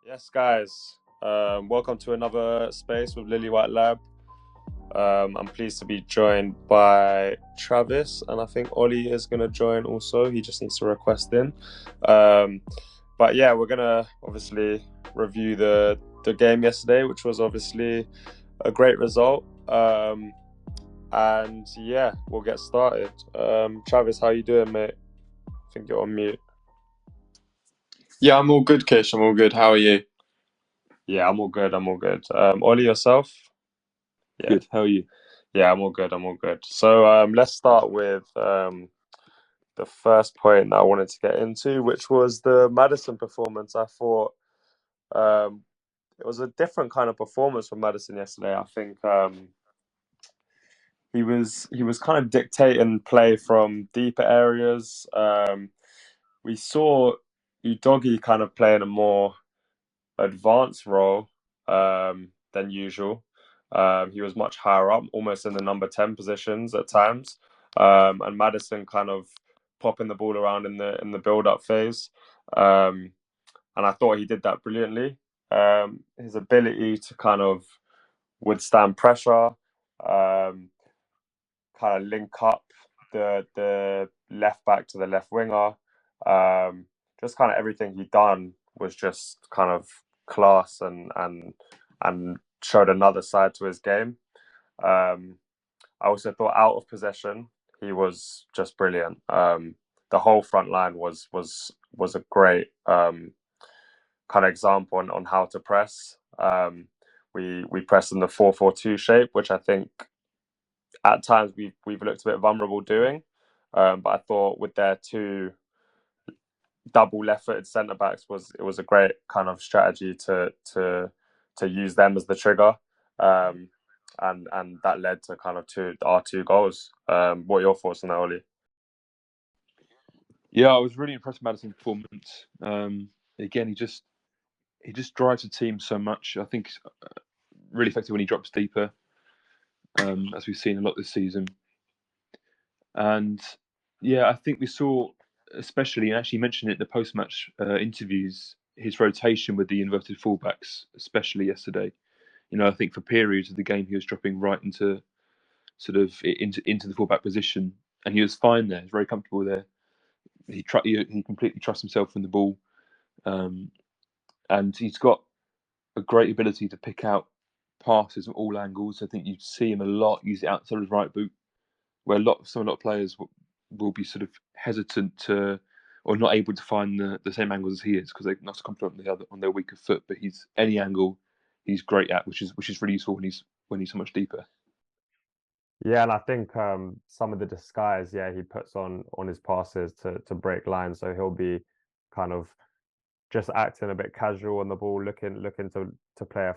Yes, guys. Welcome to another space with Lilywhite Lab. I'm pleased to be joined by Travis, and I think Ollie is going to join also. He just needs to request in. But yeah, we're going to obviously review the game yesterday, which was obviously a great result. And yeah, we'll get started. Travis, how you doing, mate? I think you're on mute. Yeah, I'm all good, Kish. I'm all good. How are you? Yeah, I'm all good. Ollie, yourself? Yeah. Good. How are you? Yeah, I'm all good. So let's start with the first point that I wanted to get into, which was the Maddison performance. I thought it was a different kind of performance from Maddison yesterday. I think he was kind of dictating play from deeper areas. We saw Udogie kind of play in a more advanced role than usual. He was much higher up, almost in the number 10 positions at times. And Maddison kind of popping the ball around in the build-up phase. And I thought he did that brilliantly. His ability to kind of withstand pressure, kind of link up the left back to the left winger. Just kind of everything he done was just kind of class and showed another side to his game. I also thought out of possession, he was just brilliant. The whole front line was a great kind of example on how to press. We pressed in the 4-4-2 shape, which I think at times we've looked a bit vulnerable doing. But I thought with their two double left-footed centre backs it was a great kind of strategy to use them as the trigger. And that led to kind of our two goals. What are your thoughts on that, Ollie? Yeah, I was really impressed with Maddison's performance. Again, he just drives the team so much. I think really effective when he drops deeper, as we've seen a lot this season. And yeah, I think we saw, especially, and actually mentioned it in the post-match interviews, his rotation with the inverted fullbacks, especially yesterday. I think for periods of the game he was dropping right into the fullback position, and he was fine there. He was very comfortable there. He completely trusts himself in the ball, and he's got a great ability to pick out passes from all angles. I think you see him a lot use it outside of his right boot, where a lot of players will be sort of hesitant to or not able to find the same angles as he is because they're not so confident on their weaker foot. But he's any angle he's great at, which is really useful when he's so much deeper. Yeah, and I think some of the disguise, he puts on his passes to break lines. So he'll be kind of just acting a bit casual on the ball, looking to play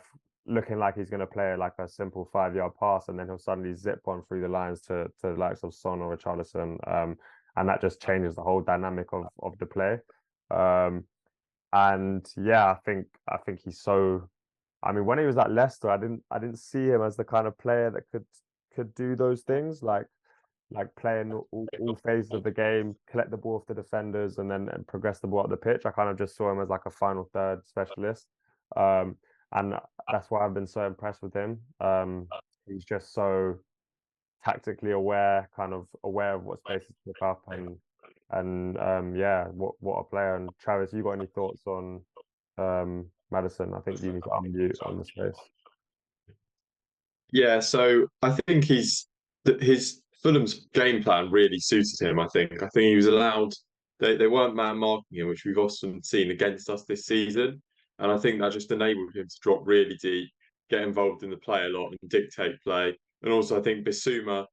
looking like he's going to play like a simple 5-yard pass, and then he'll suddenly zip on through the lines to the likes of Son or Richarlison, and that just changes the whole dynamic of the play. And yeah, I think he's so. I mean, when he was at Leicester, I didn't see him as the kind of player that could do those things, like playing all phases of the game, collect the ball off the defenders, and then progress the ball up the pitch. I kind of just saw him as like a final third specialist, and that's why I've been so impressed with him. He's just so tactically aware, kind of aware of what spaces to pick up, and yeah, what a player. And Travis, you got any thoughts on Maddison? I think you need to unmute on the space. Yeah, so I think his Fulham's game plan really suited him. I think he was allowed. They weren't man marking him, which we've often seen against us this season, and I think that just enabled him to drop really deep, get involved in the play a lot, and dictate play. And also, I think Bissouma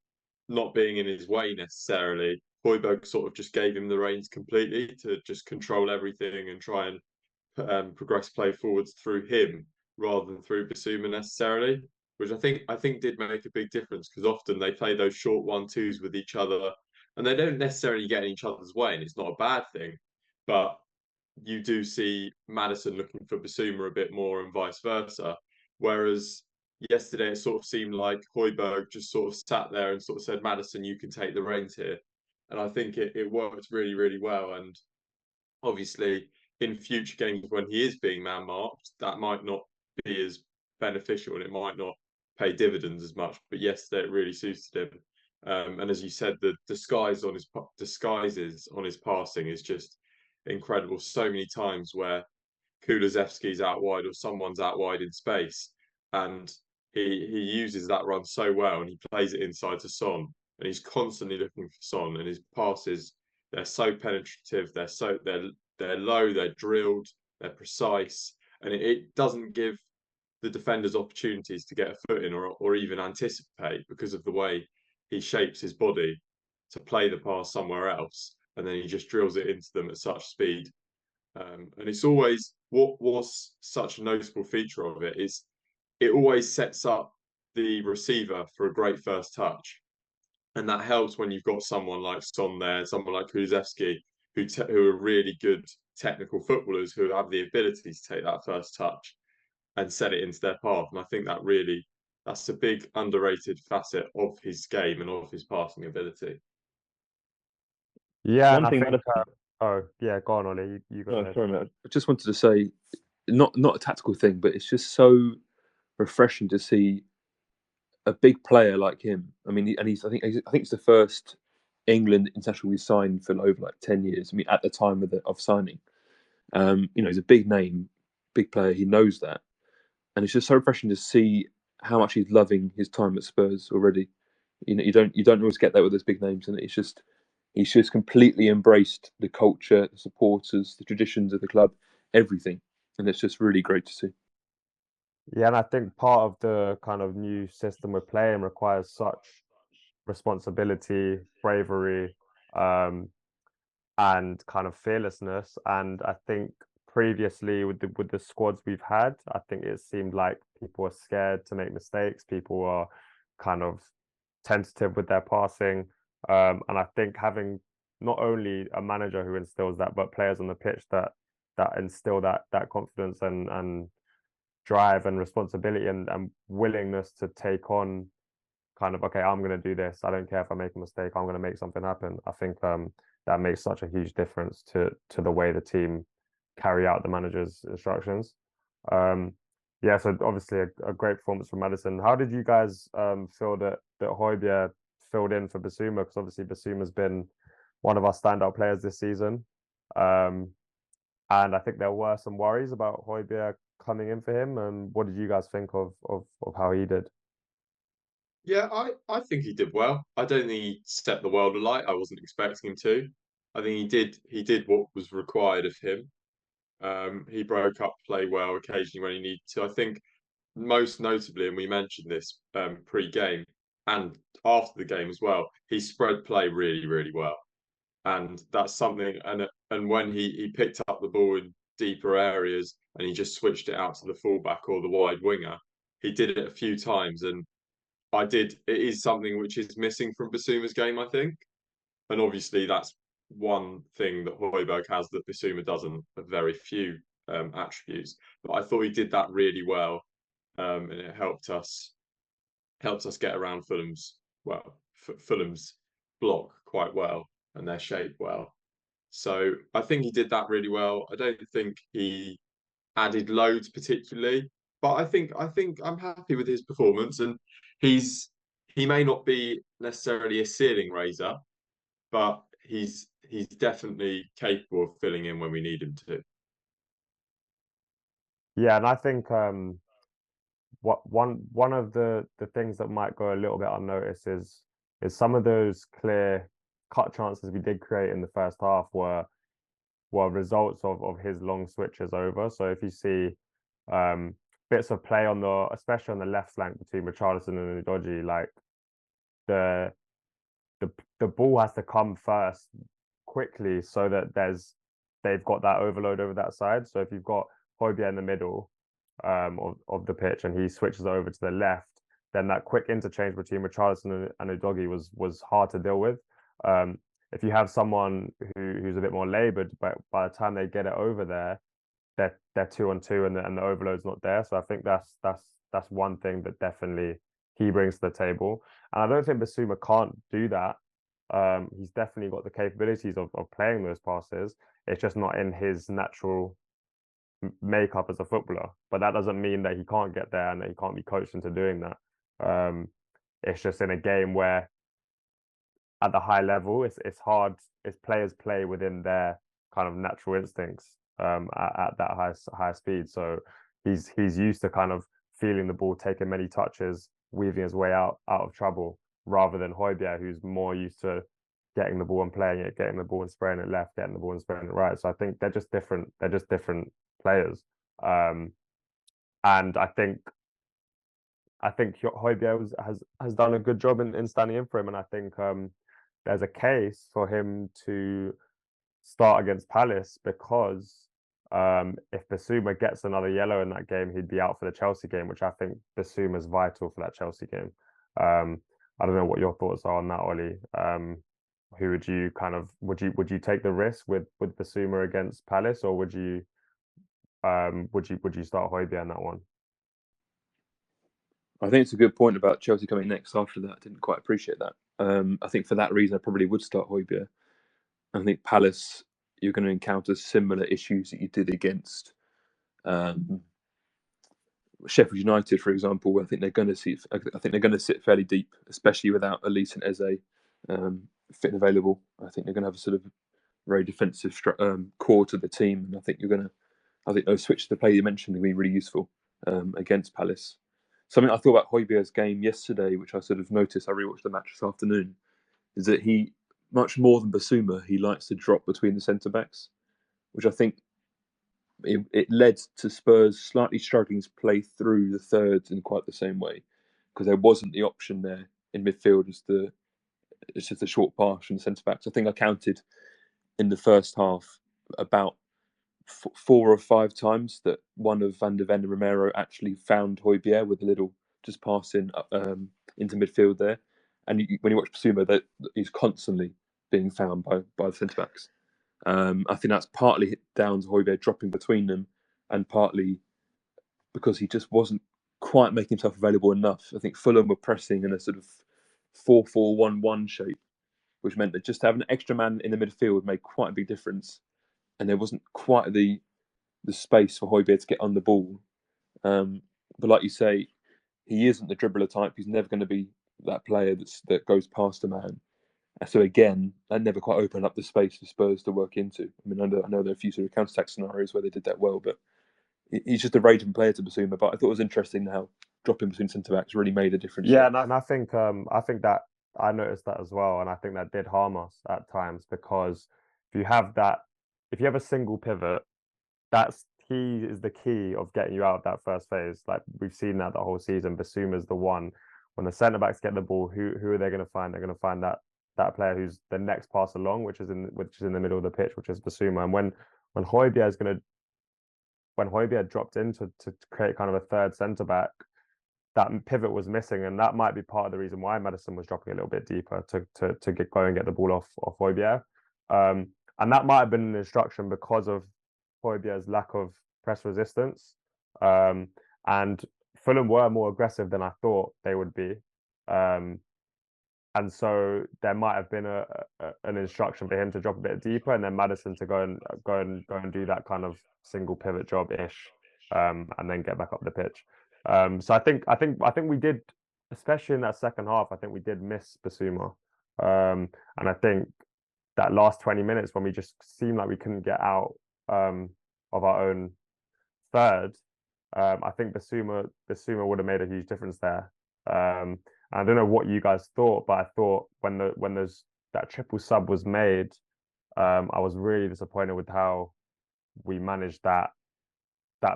not being in his way necessarily, Højbjerg sort of just gave him the reins completely to just control everything and try and progress play forwards through him rather than through Bissouma necessarily, which I think did make a big difference because often they play those short 1-2s with each other and they don't necessarily get in each other's way, and it's not a bad thing, but you do see Maddison looking for Bissouma a bit more and vice versa. Whereas yesterday it sort of seemed like Højbjerg just sort of sat there and sort of said, Maddison, you can take the reins here. And I think it worked really, really well. And obviously in future games when he is being man marked, that might not be as beneficial and it might not pay dividends as much. But yesterday it really suited him. And as you said, the disguises on his passing is just incredible. So many times where Kulusevski's out wide or someone's out wide in space, and he uses that run so well, and he plays it inside to Son, and he's constantly looking for Son, and his passes, they're so penetrative, they're low, they're drilled, they're precise, and it doesn't give the defenders opportunities to get a foot in or even anticipate because of the way he shapes his body to play the pass somewhere else, and then he just drills it into them at such speed. And it's always what was such a noticeable feature of it is it always sets up the receiver for a great first touch, and that helps when you've got someone like Son there, someone like Kulusevski, who are really good technical footballers who have the ability to take that first touch and set it into their path. And I think that's a big underrated facet of his game and of his passing ability. Yeah, and One I thing, think. Maddison, Oh, yeah, go on, Ollie. You go no, ahead. sorry, mate. I just wanted to say, not a tactical thing, but it's just so refreshing to see a big player like him. I mean, and I think it's the first England international we signed for over like 10 years. I mean, at the time of signing, he's a big name, big player. He knows that, and it's just so refreshing to see how much he's loving his time at Spurs already. You don't always get that with those big names, and he's just completely embraced the culture, the supporters, the traditions of the club, everything, and it's just really great to see. Yeah, and I think part of the kind of new system we're playing requires such responsibility, bravery, and kind of fearlessness. And I think previously with the squads we've had, I think it seemed like people were scared to make mistakes. People were kind of tentative with their passing. And I think having not only a manager who instills that, but players on the pitch that instill that confidence and drive and responsibility and willingness to take on kind of, okay, I'm going to do this. I don't care if I make a mistake. I'm going to make something happen. I think that makes such a huge difference to the way the team carry out the manager's instructions. Yeah, so obviously a great performance from Maddison. How did you guys feel that Højbjerg filled in for Bissouma? Because obviously Bissouma's been one of our standout players this season. And I think there were some worries about Højbjerg coming in for him. And what did you guys think of how he did? Yeah, I think he did well. I don't think he set the world alight. I wasn't expecting him to. I think he did what was required of him. He broke up play well occasionally when he needed to. I think most notably, and we mentioned this pre-game and after the game as well, he spread play really, really well. And that's something, and when he picked up the ball in deeper areas and he just switched it out to the fullback or the wide winger, he did it a few times. And it is something which is missing from Bissouma's game, I think. And obviously that's one thing that Højbjerg has that Bissouma doesn't, a very few attributes. But I thought he did that really well. And it helped us get around Fulham's block quite well and their shape well. So I think he did that really well. I don't think he added loads particularly, but I think I'm happy with his performance, and he may not be necessarily a ceiling raiser, but he's definitely capable of filling in when we need him to. Yeah, and I think one of the things that might go a little bit unnoticed is some of those clear cut chances we did create in the first half were results of his long switches over. So if you see bits of play especially on the left flank between Richarlison and Udogie, like the ball has to come first quickly so that they've got that overload over that side. So if you've got Højbjerg in the middle of the pitch and he switches over to the left, then that quick interchange between Richarlison and Udogie was hard to deal with. If you have someone who's a bit more laboured, but by the time they get it over there, they're 2-on-2 and the overload's not there. So I think that's one thing that definitely he brings to the table. And I don't think Bissouma can't do that. He's definitely got the capabilities of playing those passes. it's just not in his natural makeup as a footballer. But that doesn't mean that he can't get there and that he can't be coached into doing that. It's just in a game where at the high level, it's hard. It's players play within their kind of natural instincts at that high speed. So he's used to kind of feeling the ball, taking many touches, weaving his way out of trouble, rather than Højbjerg, who's more used to getting the ball and playing it, getting the ball and spraying it left, getting the ball and spraying it right. So I think they're just different. They're just different players. And I think Højbjerg has done a good job in standing in for him, and I think there's a case for him to start against Palace because if Bissouma gets another yellow in that game, he'd be out for the Chelsea game, which I think Bissouma is vital for that Chelsea game. I don't know what your thoughts are on that, Ollie. Who would you would you take the risk with Bissouma against Palace, or would you start Højbjerg in that one? I think it's a good point about Chelsea coming next after that. I didn't quite appreciate that. I think for that reason, I probably would start Højbjerg. I think Palace, you're going to encounter similar issues that you did against Sheffield United, for example. I think they're going to sit fairly deep, especially without Elise and Eze fit and available. I think they're going to have a sort of very defensive core to the team, and I think those switches to play you mentioned will be really useful against Palace. Something I thought about Højbjerg's game yesterday, which I sort of noticed, I rewatched the match this afternoon, is that he, much more than Bissouma, he likes to drop between the centre-backs, which I think it led to Spurs slightly struggling to play through the thirds in quite the same way, because there wasn't the option there in midfield it's just a short pass from the centre-backs. I think I counted in the first half about 4 or 5 times that one of Van der Ven and Romero actually found Højbjerg with a little just passing into midfield there. And when you watch Bissouma, that he's constantly being found by the centre-backs. I think that's partly down to Højbjerg dropping between them, and partly because he just wasn't quite making himself available enough. I think Fulham were pressing in a sort of 4-4-1-1 shape, which meant that just having an extra man in the midfield made quite a big difference. And there wasn't quite the space for Højbjerg to get on the ball. But like you say, he isn't the dribbler type. He's never going to be that player that goes past a man. So again, that never quite opened up the space for Spurs to work into. I mean, I know there are a few sort of counter-attack scenarios where they did that well, but he's just a raging player to Bissouma. But I thought it was interesting how dropping between centre-backs really made a difference. Yeah, and I think that I noticed that as well, and I think that did harm us at times, because if you have a single pivot, he is the key of getting you out of that first phase. Like we've seen that the whole season. Bissouma is the one. When the centre backs get the ball, who are they going to find? They're going to find that player who's the next pass along, which is in the middle of the pitch, which is Bissouma. And when Højbjerg dropped in to create kind of a third centre back, that pivot was missing, and that might be part of the reason why Maddison was dropping a little bit deeper to go and get the ball off Højbjerg. And that might have been an instruction because of Højbjerg's lack of press resistance. And Fulham were more aggressive than I thought they would be. And so there might have been an instruction for him to drop a bit deeper, and then Maddison to go and do that kind of single pivot job ish, and then get back up the pitch. So I think we did, especially in that second half, I think we did miss Bissouma. And I think that last 20 minutes when we just seemed like we couldn't get out of our own third, I think Bissouma would have made a huge difference there. I don't know what you guys thought, but I thought when that triple sub was made, I was really disappointed with how we managed that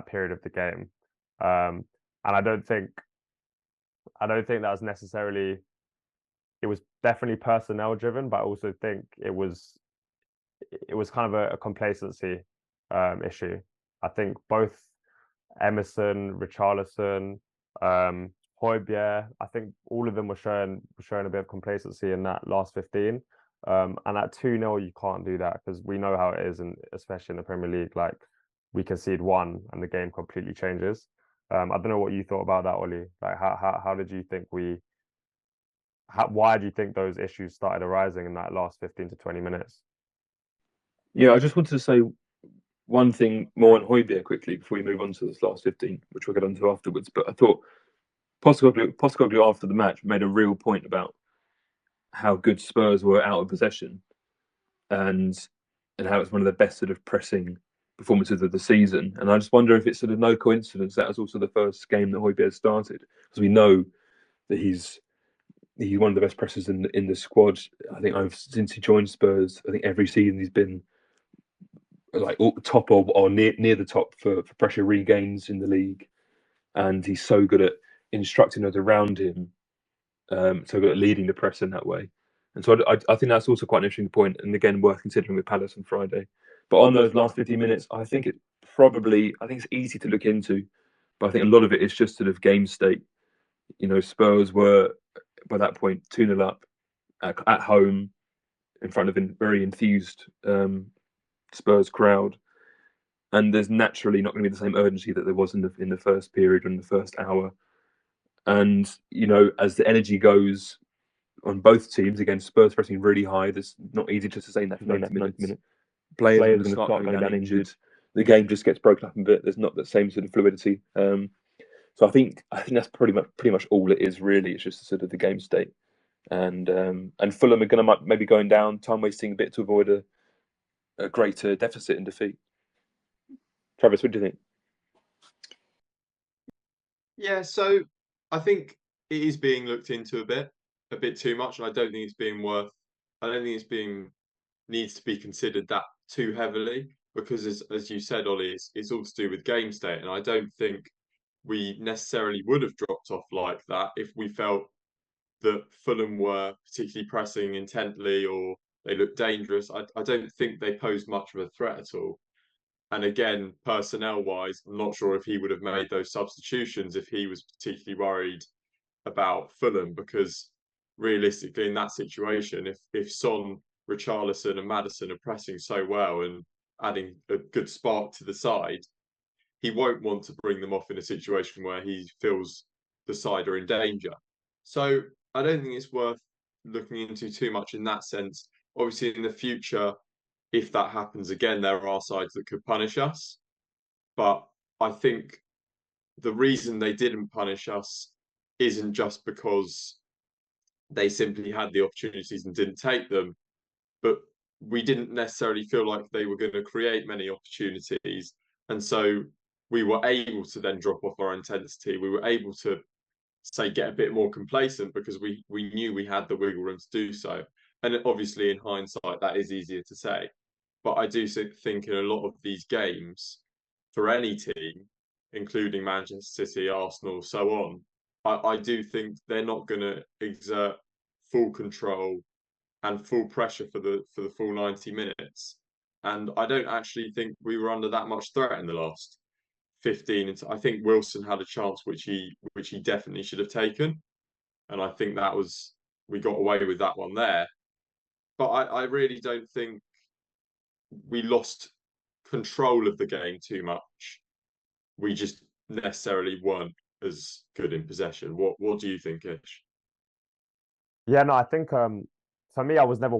period of the game. And I don't think that was necessarily. It was definitely personnel driven, but I also think it was kind of a complacency issue. I think both Emerson, Richarlison, Højbjerg, I think all of them were showing a bit of complacency in that last 15. And at 2-0, you can't do that, because we know how it is, and especially in the Premier League, like we concede one and the game completely changes. I don't know what you thought about that, Ollie. Like, how did you think why do you think those issues started arising in that last 15 to 20 minutes? Yeah, I just wanted to say one thing more on Højbjerg quickly before we move on to this last 15, which we'll get onto afterwards. But I thought Postecoglou after the match made a real point about how good Spurs were out of possession, and how it's one of the best sort of pressing performances of the season. And I just wonder if it's sort of no coincidence that was also the first game that Højbjerg started, because we know that he's one of the best pressers in the squad. I think since he joined Spurs, I think every season he's been like top or near the top for pressure regains in the league, and he's so good at instructing those around him, so good at leading the press in that way. And so I think that's also quite an interesting point, and again worth considering with Palace on Friday. But on those last 15 minutes, I think it's easy to look into, but I think a lot of it is just sort of game state. Spurs were by that point 2-0 up at home in front of a very enthused Spurs crowd, and there's naturally not going to be the same urgency that there was in the first period or in the first hour. And as the energy goes on both teams, again, Spurs pressing really high. There's not easy to sustain that for 90 minutes. Players are going to start going down injured. The game just gets broken up a bit. There's not the same sort of fluidity. So I think that's pretty much all it is. Really, it's just sort of the game state. And Fulham are going to maybe going down, time wasting a bit to avoid a greater deficit and defeat. Travis, what do you think? Yeah, so I think it is being looked into a bit too much, and I don't think it's needs to be considered that too heavily, because as you said, Ollie, it's all to do with game state, and I don't think we necessarily would have dropped off like that if we felt that Fulham were particularly pressing intently or they looked dangerous. I don't think they posed much of a threat at all. And again, personnel-wise, I'm not sure if he would have made those substitutions if he was particularly worried about Fulham, because realistically, in that situation, if Son, Richarlison, and Maddison are pressing so well and adding a good spark to the side, he won't want to bring them off in a situation where he feels the side are in danger. So I don't think it's worth looking into too much in that sense. Obviously, in the future, if that happens again, there are sides that could punish us. But I think the reason they didn't punish us isn't just because they simply had the opportunities and didn't take them, but we didn't necessarily feel like they were going to create many opportunities. And so we were able to then drop off our intensity. We were able to, say, get a bit more complacent because we knew we had the wiggle room to do so. And obviously, in hindsight, that is easier to say. But I do think in a lot of these games, for any team, including Manchester City, Arsenal, so on, I do think they're not going to exert full control and full pressure for the full 90 minutes. And I don't actually think we were under that much threat in the last 15. I think Wilson had a chance which he definitely should have taken. And I think we got away with that one there. But I really don't think we lost control of the game too much. We just necessarily weren't as good in possession. What do you think, Ish? Yeah, no, I think for me, I was never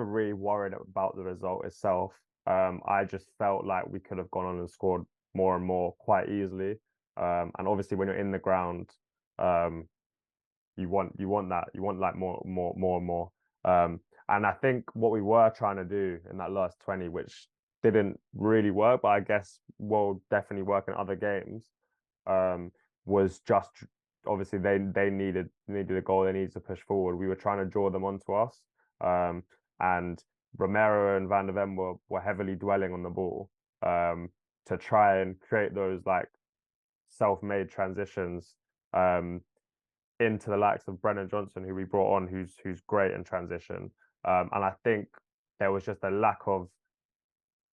really worried about the result itself. I just felt like we could have gone on and scored more and more quite easily. And obviously, when you're in the ground, you want like more and more. And I think what we were trying to do in that last 20, which didn't really work, but I guess will definitely work in other games, was just obviously they needed a goal. They needed to push forward. We were trying to draw them onto us, and Romero and Van de Ven were heavily dwelling on the ball, to try and create those like self-made transitions, into the likes of Brennan Johnson, who we brought on, who's great in transition. And I think there was just a lack of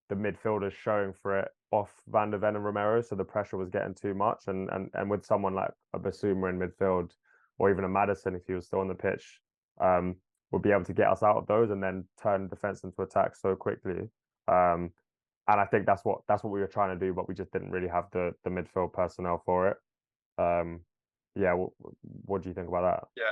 the midfielders showing for it off Van de Ven and Romero, so the pressure was getting too much. And with someone like a Bissouma in midfield, or even a Maddison, if he was still on the pitch, would be able to get us out of those and then turn defense into attack so quickly. And I think that's what we were trying to do, but we just didn't really have the midfield personnel for it. Yeah, what do you think about that?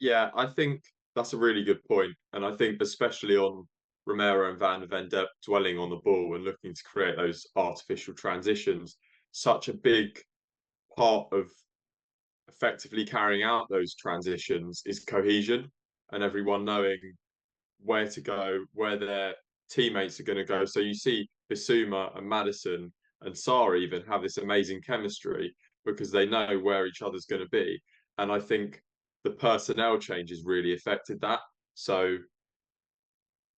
Yeah, I think that's a really good point, and I think especially on Romero and Van de Ven dwelling on the ball and looking to create those artificial transitions. Such a big part of effectively carrying out those transitions is cohesion and everyone knowing where to go, where their teammates are going to go. So you see Bissouma and Maddison and Sarr even have this amazing chemistry because they know where each other's going to be. And I think the personnel changes really affected that. So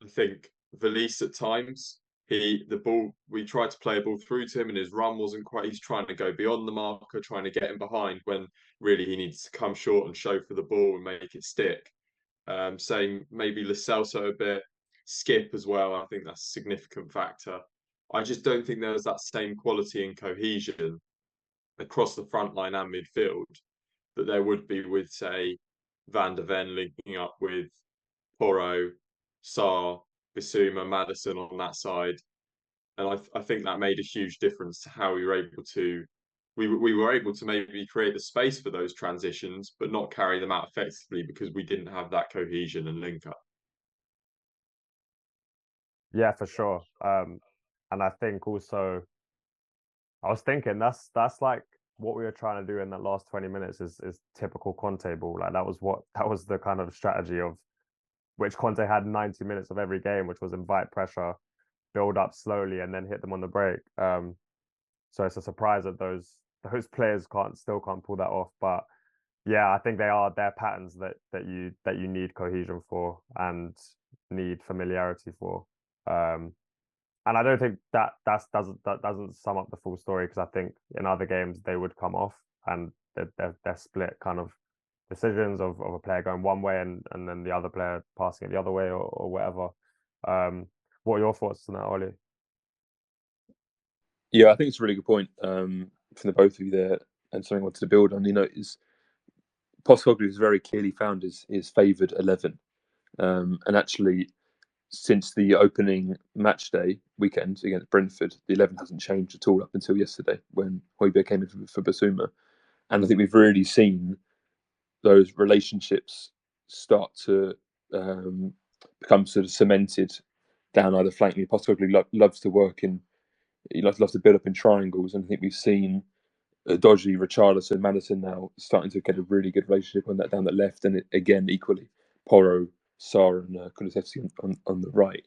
I think Valise at times, we tried to play a ball through to him and his run wasn't quite, he's trying to go beyond the marker, trying to get him behind when really he needs to come short and show for the ball and make it stick. Saying maybe Lo Celso a bit, Skip as well. I think that's a significant factor. I just don't think there was that same quality and cohesion across the front line and midfield that there would be with, say, Van de Ven linking up with Porro, Sarr, Bissouma, Maddison on that side. And I think that made a huge difference to how we were able to we were able to maybe create the space for those transitions, but not carry them out effectively because we didn't have that cohesion and link up. Yeah, for sure. And I think also, I was thinking that's like what we were trying to do in that last 20 minutes is typical Conte ball. Like that was the kind of strategy of which Conte had 90 minutes of every game, which was invite pressure, build up slowly, and then hit them on the break. So it's a surprise that those players can't pull that off. But yeah, I think they're patterns that you need cohesion for and need familiarity for. And I don't think that doesn't sum up the full story because I think in other games they would come off and they're split kind of decisions of a player going one way and then the other player passing it the other way or whatever. What are your thoughts on that, Ollie? Yeah, I think it's a really good point from the both of you there, and something I wanted to build on. Is Postecoglou has very clearly found his favoured 11, and actually since the opening match day weekend against Brentford, the 11 hasn't changed at all up until yesterday when Højbjerg came in for Bissouma, and I think we've really seen those relationships start to become sort of cemented down either flank. I mean, Postecoglou loves to work in. He loves to build up in triangles, and I think we've seen Dodgy, Richarlison, Maddison now starting to get a really good relationship on that down the left, and again equally Porro, Sarr, and Kulusevski on the right.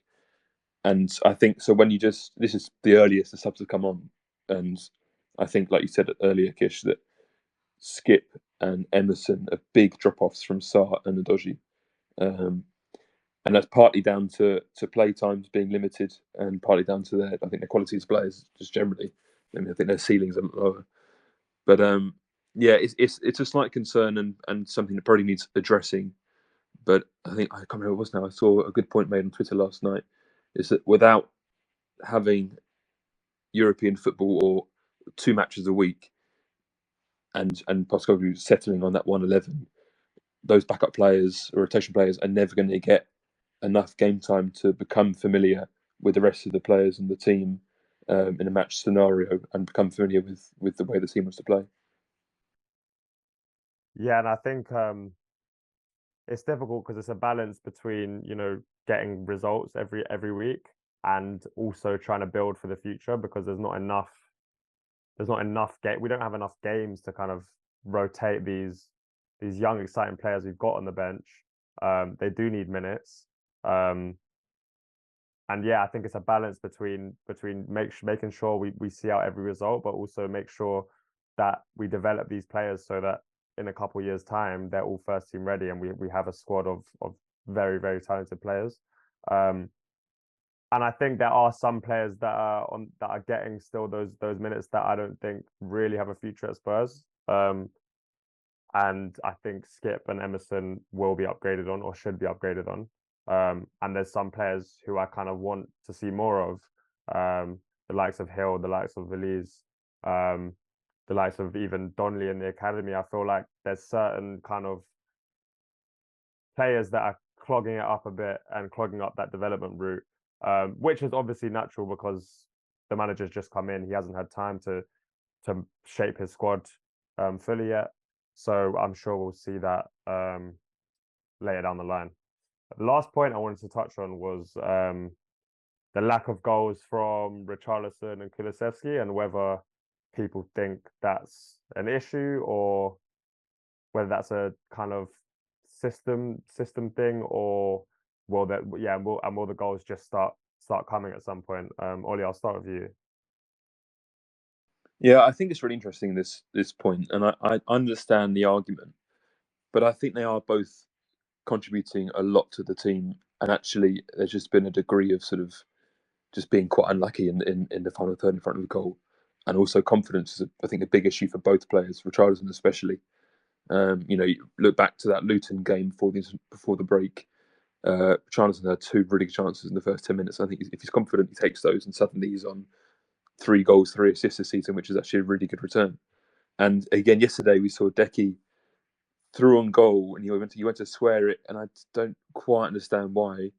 And I think so. When this is the earliest the subs have come on, and I think, like you said earlier, Kish, that Skip and Emerson are big drop-offs from Sarr and Dodgy. And that's partly down to play times being limited, and partly down to I think their quality as players just generally. I mean, I think their ceilings are lower. But yeah, it's a slight concern and something that probably needs addressing. But I think I can't remember what it was now. I saw a good point made on Twitter last night. Is that without having European football or 2 matches a week, and Postecoglou settling on that 111, those backup players or rotation players are never going to get enough game time to become familiar with the rest of the players and the team in a match scenario and become familiar with the way the team wants to play. Yeah, and I think it's difficult because it's a balance between getting results every week and also trying to build for the future because there's not enough we don't have enough games to kind of rotate these young exciting players we've got on the bench. They do need minutes. And yeah, I think it's a balance between making sure we see out every result, but also make sure that we develop these players so that in a couple of years' time they're all first team ready and we have a squad of very, very talented players. And I think there are some players that are getting still those minutes that I don't think really have a future at Spurs. And I think Skip and Emerson will be upgraded on or should be upgraded on. And there's some players who I kind of want to see more of, the likes of Hill, the likes of Valise, the likes of even Donnelly in the academy. I feel like there's certain kind of players that are clogging it up a bit and clogging up that development route, which is obviously natural because the manager's just come in. He hasn't had time to shape his squad fully yet. So I'm sure we'll see that later down the line. The last point I wanted to touch on was the lack of goals from Richarlison and Kulusevski, and whether people think that's an issue or whether that's a kind of system thing, or will the goals just start coming at some point? Ollie, I'll start with you. Yeah, I think it's really interesting this point, and I understand the argument, but I think they are both contributing a lot to the team, and actually there's just been a degree of sort of just being quite unlucky in the final third in front of the goal, and also confidence is I think a big issue for both players, Richarlison especially. You look back to that Luton game before the break. Richarlison had 2 really good chances in the first 10 minutes. I think if he's confident, he takes those, and suddenly he's on 3 goals, 3 assists this season, which is actually a really good return. And again, yesterday we saw Decky through on goal, and he went to swear it, and I don't quite understand why.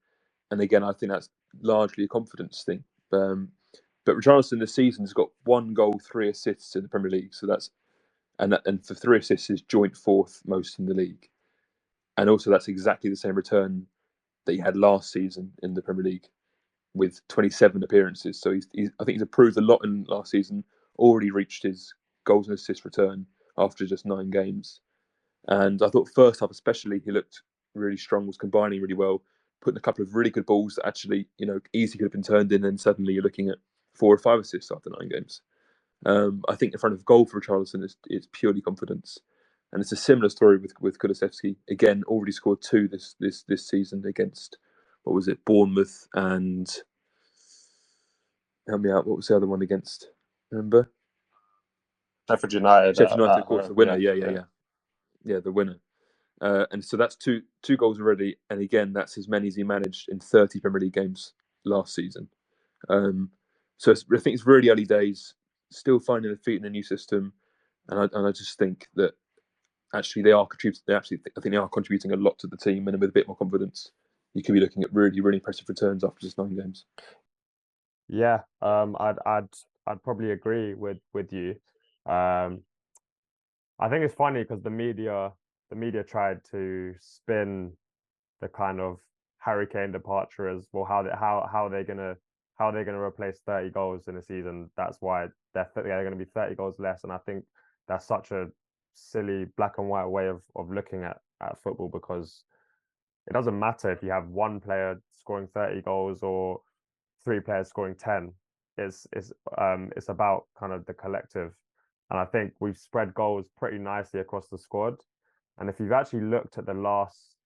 And again, I think that's largely a confidence thing. But Richarlison this season has got 1 goal, 3 assists in the Premier League. So and for 3 assists is joint 4th most in the league. And also that's exactly the same return that he had last season in the Premier League with 27 appearances. So I think he's improved a lot in last season. Already reached his goals and assists return after just 9 games. And I thought first half especially, he looked really strong, was combining really well, putting a couple of really good balls that actually, easily could have been turned in, and suddenly you're looking at 4 or 5 assists after 9 games. I think in front of goal for Richarlison, it's purely confidence. And it's a similar story with Kulusevski. Again, already scored 2 this season against, what was it, Bournemouth, and help me out, what was the other one against? Remember? Sheffield United. Sheffield United, of course, home. the winner. Yeah, the winner. And so that's two goals already. And again, that's as many as he managed in 30 Premier League games last season. So I think it's really early days, still finding their feet in a new system. And I just think that actually they are contributing. I think they are contributing a lot to the team, and with a bit more confidence, you could be looking at really, really impressive returns after just 9 games. Yeah, I'd probably agree with you. I think it's funny because the media tried to spin the kind of Harry Kane departure as well. How they're gonna replace 30 goals in a season? That's why they're going to be 30 goals less. And I think that's such a silly black and white way of looking at football, because it doesn't matter if you have 1 player scoring 30 goals or 3 players scoring 10. It's about kind of the collective. And I think we've spread goals pretty nicely across the squad. And if you've actually looked at the last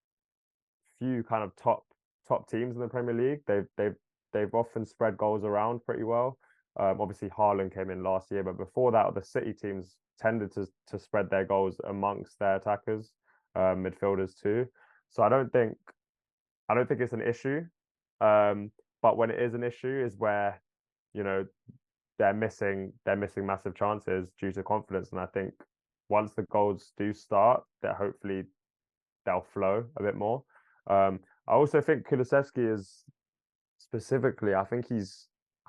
few kind of top teams in the Premier League, they've often spread goals around pretty well. Obviously, Haaland came in last year, but before that, the City teams tended to spread their goals amongst their attackers, midfielders too. So I don't think it's an issue. But when it is an issue, is where they're missing massive chances due to confidence. And I think once the goals do start, that hopefully they'll flow a bit more. I also think Kulusevski is specifically. I think he's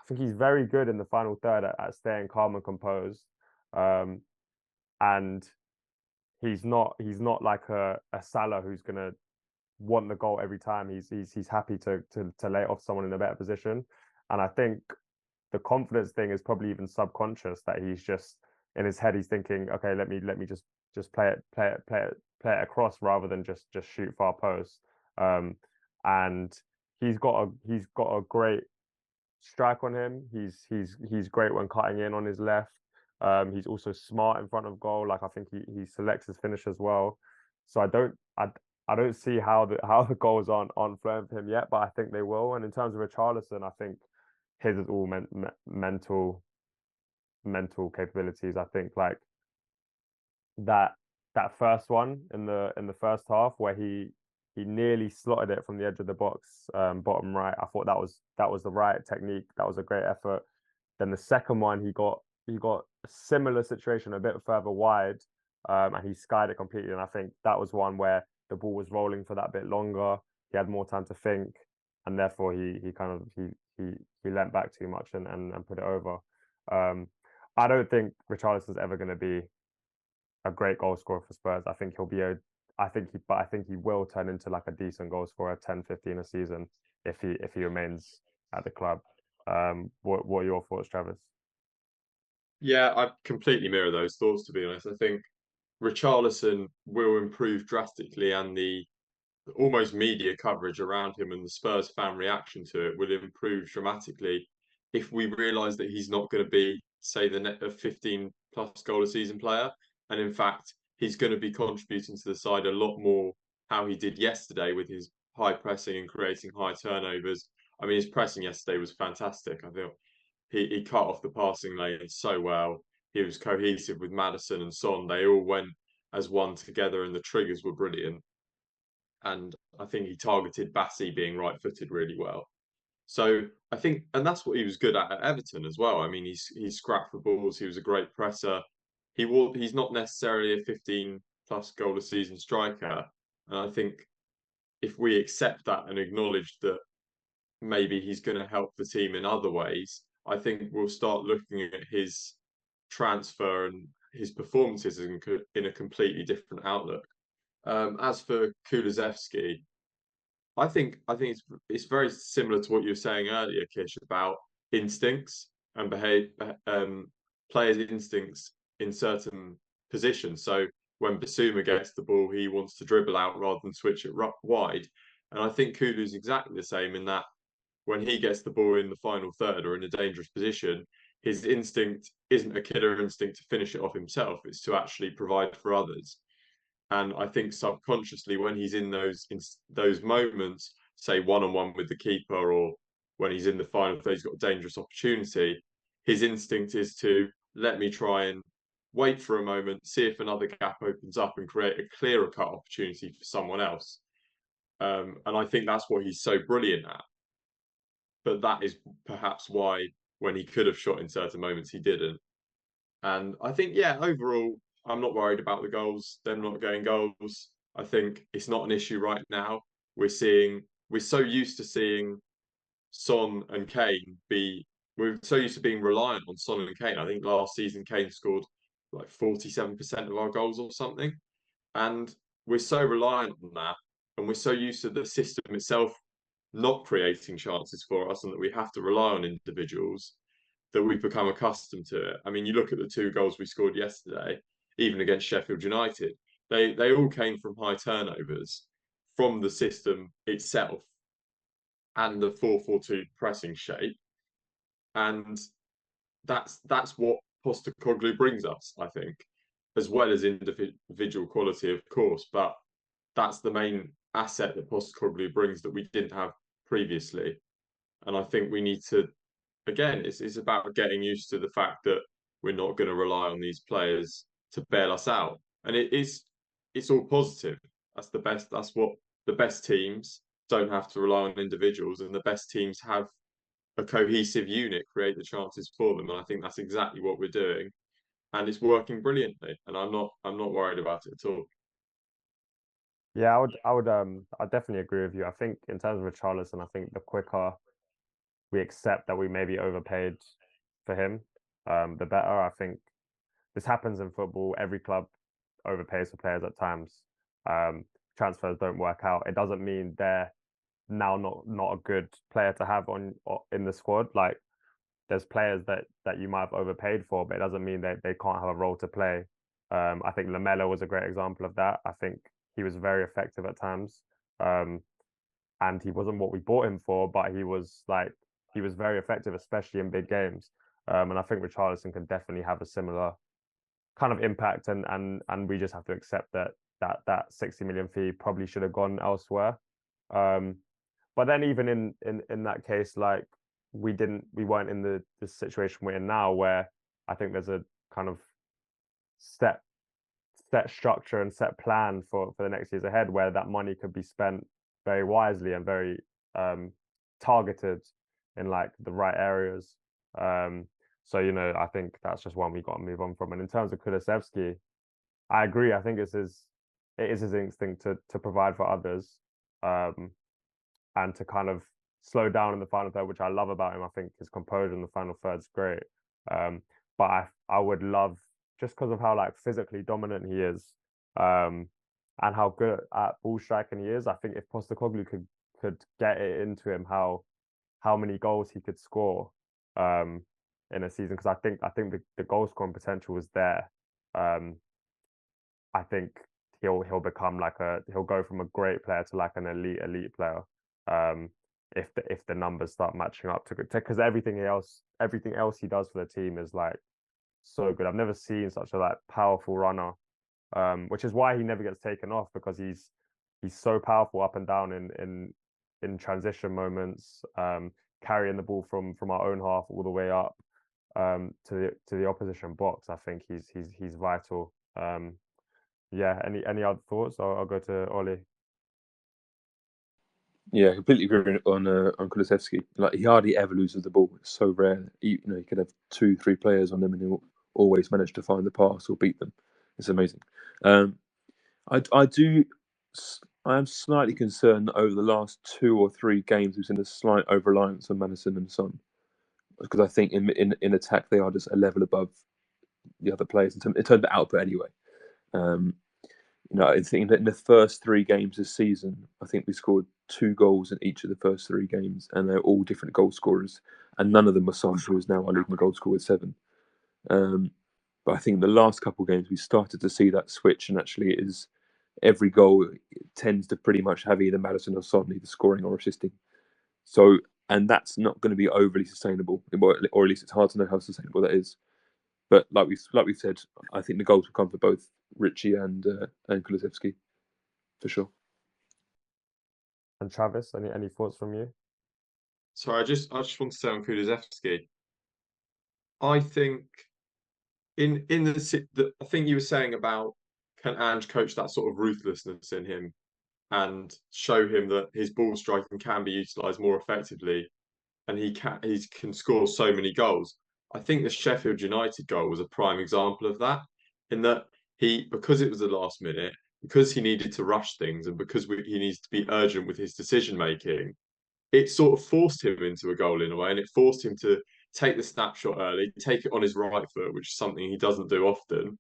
very good in the final third at staying calm and composed. And he's not like a Salah who's gonna want the goal every time. He's happy to lay it off someone in a better position. And I think the confidence thing is probably even subconscious, that he's just in his head, he's thinking, okay, let me just play it across rather than just shoot far post. And he's got a great strike on him. He's great when cutting in on his left. He's also smart in front of goal. Like, I think he selects his finish as well. So I don't see how the goals aren't flowing for him yet, but I think they will. And in terms of Richarlison, I think his is all mental capabilities. I think like that first one in the first half where he nearly slotted it from the edge of the box, bottom right. I thought that was the right technique. That was a great effort. Then the second one, he got a similar situation a bit further wide, and he skied it completely. And I think that was one where the ball was rolling for that bit longer. He had more time to think, and therefore he leant back too much and put it over. I don't think Richarlison's ever going to be a great goal scorer for Spurs. I think he'll be a I think he will turn into like a decent goal scorer, 10, 15 a season if he remains at the club. What are your thoughts, Travis? Yeah, I completely mirror those thoughts, to be honest. I think Richarlison will improve drastically, and the almost media coverage around him and the Spurs fan reaction to it will improve dramatically if we realise that he's not going to be, say, the net of 15 plus goal a season player. And in fact, he's going to be contributing to the side a lot more how he did yesterday with his high pressing and creating high turnovers. I mean, his pressing yesterday was fantastic. I feel he cut off the passing lane so well. He was cohesive with Maddison and Son. They all went as one together, and the triggers were brilliant. And I think he targeted Bassey being right-footed really well. So I think, and that's what he was good at Everton as well. I mean, he scrapped for balls. He was a great presser. He's not necessarily a 15 plus goal a season striker. And I think if we accept that and acknowledge that maybe he's going to help the team in other ways, I think we'll start looking at his transfer and his performances in a completely different outlook. As for Kulusevski, I think it's very similar to what you were saying earlier, Kish, about instincts and players' instincts in certain positions. So when Bissouma gets the ball, he wants to dribble out rather than switch it wide. And I think Kulu's exactly the same in that when he gets the ball in the final third or in a dangerous position, his instinct isn't a killer instinct to finish it off himself. It's to actually provide for others. And I think subconsciously, when he's in those moments, say one on one with the keeper, or when he's in the final third, he's got a dangerous opportunity. His instinct is to let me try and wait for a moment, see if another gap opens up, and create a clearer cut opportunity for someone else. And I think that's what he's so brilliant at. But that is perhaps why, when he could have shot in certain moments, he didn't. And I think, yeah, overall, I'm not worried about the goals, them not getting goals. I think it's not an issue right now. We're so used to seeing Son and Kane we're so used to being reliant on Son and Kane. I think last season Kane scored like 47% of our goals or something. And we're so reliant on that. And we're so used to the system itself not creating chances for us, and that we have to rely on individuals, that we've become accustomed to it. I mean, you look at the two goals we scored yesterday, even against Sheffield United, they all came from high turnovers from the system itself and the 4-4-2 pressing shape. And that's what Postecoglou brings us, I think, as well as individual quality, of course. But that's the main asset that Postecoglou brings that we didn't have previously. And I think we need to, again, it's about getting used to the fact that we're not going to rely on these players to bail us out. And it's all positive. That's the best. That's what the best teams don't have to rely on individuals, and the best teams have a cohesive unit create the chances for them. And I think that's exactly what we're doing, and it's working brilliantly. And I'm not worried about it at all. Yeah, I definitely agree with you. I think in terms of Richarlison, I think the quicker we accept that we maybe overpaid for him, the better. I think this happens in football. Every club overpays for players at times. Transfers don't work out. It doesn't mean they're now not a good player to have in the squad. Like there's players that you might have overpaid for, but it doesn't mean they can't have a role to play. I think Lamela was a great example of that. I think he was very effective at times. And he wasn't what we bought him for, but he was very effective, especially in big games. And I think Richarlison can definitely have a similar kind of impact, and we just have to accept that 60 million fee probably should have gone elsewhere. But then even in that case, like we weren't in the situation we're in now, where I think there's a kind of set structure and set plan for the next years ahead, where that money could be spent very wisely and very targeted in like the right areas. So I think that's just one we got to move on from. And in terms of Kulusevski, I agree. I think it is his instinct to provide for others, and to kind of slow down in the final third, which I love about him. I think his composure in the final third is great. But I would love, just because of how like physically dominant he is, and how good at ball striking he is. I think if Postecoglou could get it into him, how many goals he could score in a season, because I think the goal scoring potential was there. I think he'll become he'll go from a great player to like an elite player. If the numbers start matching up to because everything else he does for the team is like so good. I've never seen such a like powerful runner, which is why he never gets taken off, because he's so powerful up and down in transition moments, carrying the ball from our own half all the way up to the opposition box. I think he's vital. Yeah. Any other thoughts? I'll go to Ollie. Yeah, completely agree on Kulusevski. Like, he hardly ever loses the ball. It's so rare. You could have 2-3 players on them, and he'll always manage to find the pass or beat them. It's amazing. I am slightly concerned that over the last 2 or 3 games we've seen a slight over-reliance on Maddison and Son, because I think in attack they are just a level above the other players in terms of output anyway. I think that in the first 3 games this season, I think we scored 2 goals in each of the first 3 games, and they're all different goal scorers, and none of them were Son, who is now our leading goal scorer with 7. But I think in the last couple of games we started to see that switch, and actually it is every goal tends to pretty much have either Maddison or Son either scoring or assisting. So, and that's not going to be overly sustainable, or at least it's hard to know how sustainable that is. But like we've said, I think the goals will come for both Richie and Kulusevski, for sure. And Travis, any thoughts from you? Sorry, I just want to say on Kulusevski, I think I think you were saying about, can Ange coach that sort of ruthlessness in him and show him that his ball striking can be utilised more effectively, and he can score so many goals. I think the Sheffield United goal was a prime example of that, in that because it was the last minute, because he needed to rush things, and because he needs to be urgent with his decision making, it sort of forced him into a goal in a way, and it forced him to take the snapshot early, take it on his right foot, which is something he doesn't do often.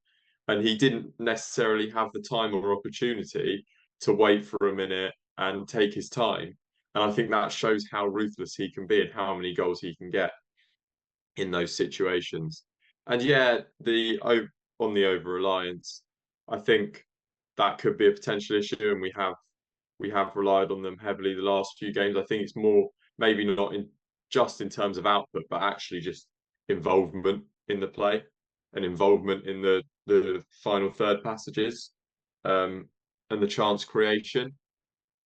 And he didn't necessarily have the time or opportunity to wait for a minute and take his time. And I think that shows how ruthless he can be and how many goals he can get in those situations. And yeah, on the over reliance, I think that could be a potential issue, and we have relied on them heavily the last few games. I think it's more maybe not just in terms of output, but actually just involvement in the play and involvement in the final third passages, and the chance creation.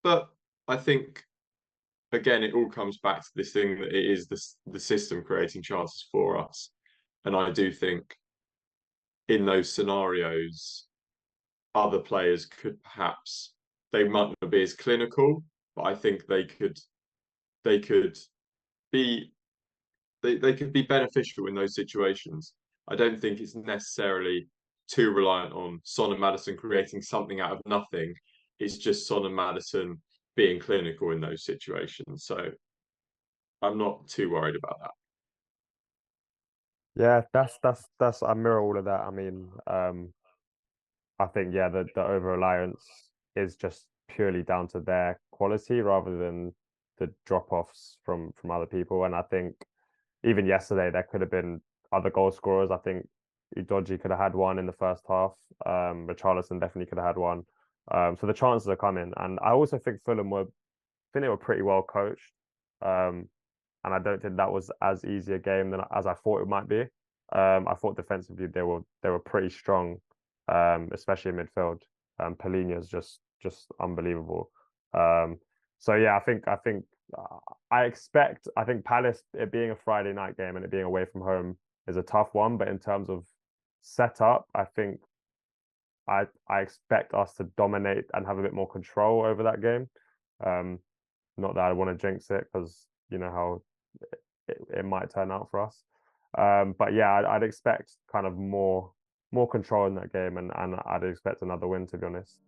But I think again, it all comes back to this thing that it is the system creating chances for us. And I do think in those scenarios, other players could perhaps, they might not be as clinical, but I think they could be they could be beneficial in those situations. I don't think it's necessarily too reliant on Son and Maddison creating something out of nothing. It's just Son and Maddison being clinical in those situations. So I'm not too worried about that. Yeah, that's I mirror all of that. I mean, I think the over reliance is just purely down to their quality rather than the drop offs from other people. And I think even yesterday there could have been other goal scorers. I think Udogie could have had one in the first half. Richarlison definitely could have had one. So the chances are coming, and I also think Fulham they were pretty well coached. And I don't think that was as easy a game as I thought it might be. I thought defensively they were pretty strong, especially in midfield. Palhinha's just unbelievable. So yeah, I think Palace, it being a Friday night game and it being away from home, is a tough one. But in terms of setup, I think I expect us to dominate and have a bit more control over that game. Not that I want to jinx it, because you know how it might turn out for us. But yeah, I'd expect kind of more control in that game, and I'd expect another win, to be honest.